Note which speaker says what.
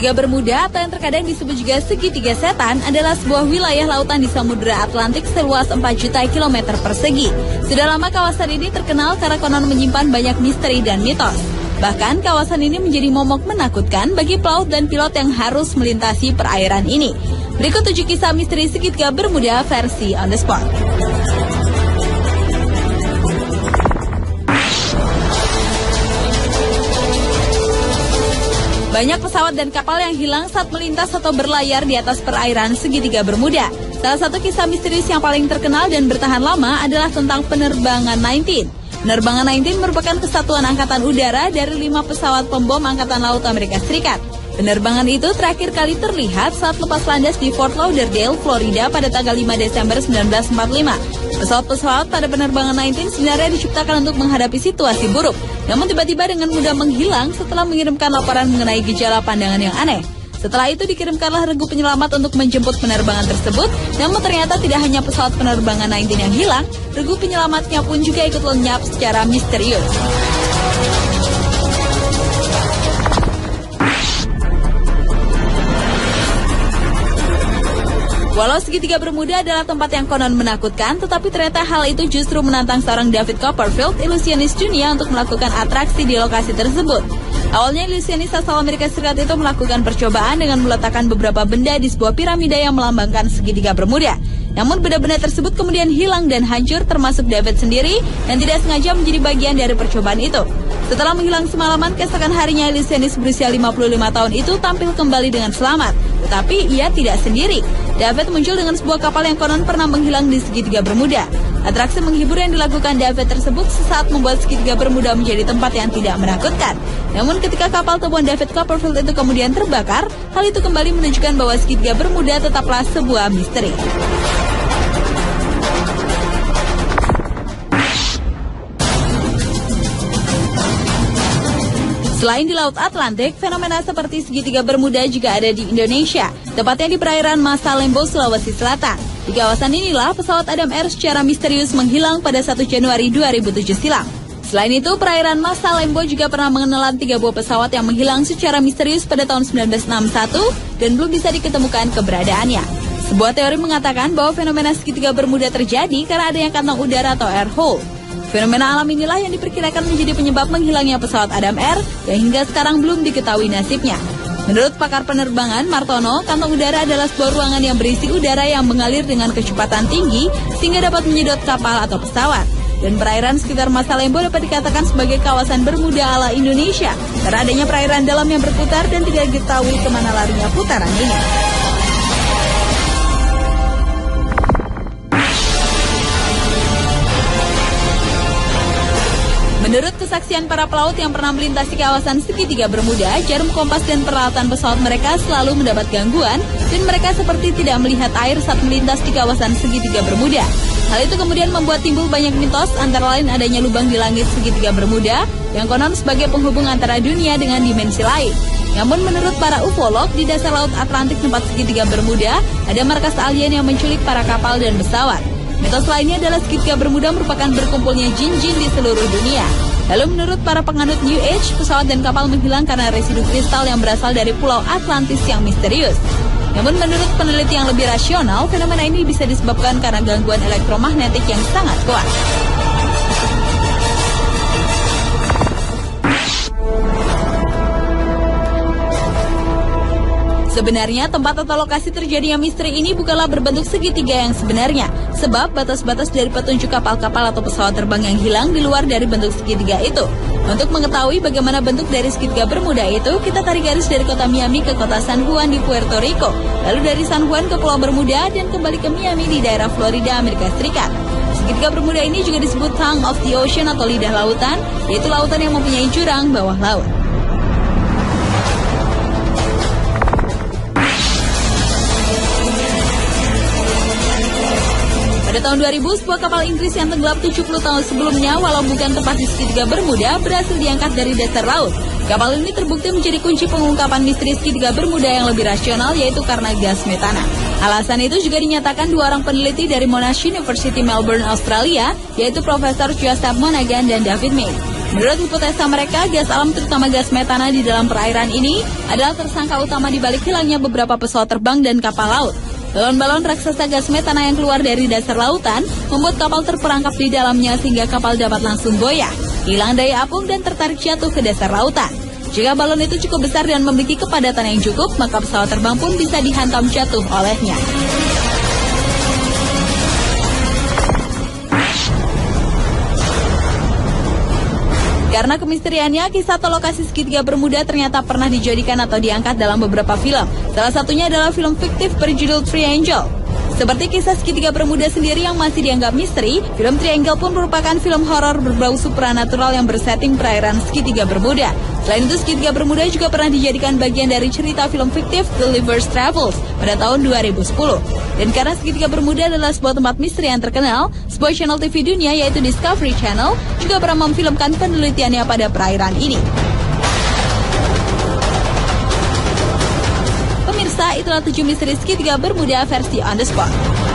Speaker 1: Segitiga Bermuda atau yang terkadang disebut juga segitiga setan adalah sebuah wilayah lautan di Samudra Atlantik seluas 4 juta kilometer persegi. Sudah lama kawasan ini terkenal karena konon menyimpan banyak misteri dan mitos. Bahkan kawasan ini menjadi momok menakutkan bagi pelaut dan pilot yang harus melintasi perairan ini. Berikut 7 kisah misteri Segitiga Bermuda versi On The Spot. Banyak pesawat dan kapal yang hilang saat melintas atau berlayar di atas perairan Segitiga Bermuda. Salah satu kisah misterius yang paling terkenal dan bertahan lama adalah tentang penerbangan 19. Penerbangan 19 merupakan kesatuan angkatan udara dari 5 pesawat pembom Angkatan Laut Amerika Serikat. Penerbangan itu terakhir kali terlihat saat lepas landas di Fort Lauderdale, Florida pada tanggal 5 Desember 1945. Pesawat-pesawat pada penerbangan 19 sebenarnya diciptakan untuk menghadapi situasi buruk, namun tiba-tiba dengan mudah menghilang setelah mengirimkan laporan mengenai gejala pandangan yang aneh. Setelah itu dikirimkanlah regu penyelamat untuk menjemput penerbangan tersebut, namun ternyata tidak hanya pesawat penerbangan 19 yang hilang, regu penyelamatnya pun juga ikut lenyap secara misterius. Walau Segitiga Bermuda adalah tempat yang konon menakutkan, tetapi ternyata hal itu justru menantang seorang David Copperfield, ilusionis dunia untuk melakukan atraksi di lokasi tersebut. Awalnya ilusionis asal Amerika Serikat itu melakukan percobaan dengan meletakkan beberapa benda di sebuah piramida yang melambangkan Segitiga Bermuda. Namun benda-benda tersebut kemudian hilang dan hancur, termasuk David sendiri, dan tidak sengaja menjadi bagian dari percobaan itu. Setelah menghilang semalaman, keesokan harinya ilusionis berusia 55 tahun itu tampil kembali dengan selamat. Tetapi ia tidak sendiri. David muncul dengan sebuah kapal yang konon pernah menghilang di Segitiga Bermuda. Atraksi menghibur yang dilakukan David tersebut sesaat membuat Segitiga Bermuda menjadi tempat yang tidak menakutkan. Namun ketika kapal temuan David Copperfield itu kemudian terbakar, hal itu kembali menunjukkan bahwa Segitiga Bermuda tetaplah sebuah misteri. Selain di Laut Atlantik, fenomena seperti Segitiga Bermuda juga ada di Indonesia, tepatnya di perairan Masalembo, Sulawesi Selatan. Di kawasan inilah pesawat Adam Air secara misterius menghilang pada 1 Januari 2007 silam. Selain itu, perairan Masalembo juga pernah menelan 3 buah pesawat yang menghilang secara misterius pada tahun 1961 dan belum bisa diketemukan keberadaannya. Sebuah teori mengatakan bahwa fenomena Segitiga Bermuda terjadi karena adanya kantong udara atau air hole. Fenomena alam inilah yang diperkirakan menjadi penyebab menghilangnya pesawat Adam Air yang hingga sekarang belum diketahui nasibnya. Menurut pakar penerbangan Martono, kantong udara adalah sebuah ruangan yang berisi udara yang mengalir dengan kecepatan tinggi sehingga dapat menyedot kapal atau pesawat. Dan perairan sekitar Masalembo dapat dikatakan sebagai kawasan Bermuda ala Indonesia karena adanya perairan dalam yang berputar dan tidak diketahui kemana larinya putaran ini. Menurut kesaksian para pelaut yang pernah melintasi kawasan Segitiga Bermuda, jarum kompas dan peralatan pesawat mereka selalu mendapat gangguan dan mereka seperti tidak melihat air saat melintas di kawasan Segitiga Bermuda. Hal itu kemudian membuat timbul banyak mitos, antara lain adanya lubang di langit Segitiga Bermuda yang konon sebagai penghubung antara dunia dengan dimensi lain. Namun menurut para ufolog, di dasar Laut Atlantik tempat Segitiga Bermuda ada markas alien yang menculik para kapal dan pesawat. Mitos lainnya adalah Segitiga Bermuda merupakan berkumpulnya jin-jin di seluruh dunia. Lalu menurut para penganut New Age, pesawat dan kapal menghilang karena residu kristal yang berasal dari Pulau Atlantis yang misterius. Namun menurut peneliti yang lebih rasional, fenomena ini bisa disebabkan karena gangguan elektromagnetik yang sangat kuat. Sebenarnya tempat atau lokasi terjadinya misteri ini bukanlah berbentuk segitiga yang sebenarnya, sebab batas-batas dari petunjuk kapal-kapal atau pesawat terbang yang hilang di luar dari bentuk segitiga itu. Untuk mengetahui bagaimana bentuk dari Segitiga Bermuda itu, kita tarik garis dari kota Miami ke kota San Juan di Puerto Rico, lalu dari San Juan ke Pulau Bermuda dan kembali ke Miami di daerah Florida, Amerika Serikat. Segitiga Bermuda ini juga disebut Tongue of the Ocean atau lidah lautan, yaitu lautan yang mempunyai jurang bawah laut. Pada tahun 2000, sebuah kapal Inggris yang tenggelam 70 tahun sebelumnya, walau bukan tepat di Segitiga Bermuda, berhasil diangkat dari dasar laut. Kapal ini terbukti menjadi kunci pengungkapan misteri Segitiga Bermuda yang lebih rasional, yaitu karena gas metana. Alasan itu juga dinyatakan dua orang peneliti dari Monash University Melbourne, Australia, yaitu Profesor Joseph Monaghan dan David May. Menurut hipotesa mereka, gas alam terutama gas metana di dalam perairan ini adalah tersangka utama di balik hilangnya beberapa pesawat terbang dan kapal laut. Balon-balon raksasa gas metana yang keluar dari dasar lautan membuat kapal terperangkap di dalamnya sehingga kapal dapat langsung goyah, hilang daya apung dan tertarik jatuh ke dasar lautan. Jika balon itu cukup besar dan memiliki kepadatan yang cukup, maka pesawat terbang pun bisa dihantam jatuh olehnya. Karena kemisteriannya, kisah atau lokasi segitiga Bermuda ternyata pernah dijadikan atau diangkat dalam beberapa film. Salah satunya adalah film fiktif berjudul Triangle. Seperti kisah segitiga Bermuda sendiri yang masih dianggap misteri, film Triangle pun merupakan film horor berbau supranatural yang bersetting perairan segitiga Bermuda. Selain itu, segitiga Bermuda juga pernah dijadikan bagian dari cerita film fiktif Gulliver's Travels pada tahun 2010. Dan karena segitiga Bermuda adalah sebuah tempat misteri yang terkenal, sebuah channel TV dunia yaitu Discovery Channel juga pernah memfilmkan penelitiannya pada perairan ini. Pemirsa, itulah 7 misteri segitiga Bermuda versi On The Spot.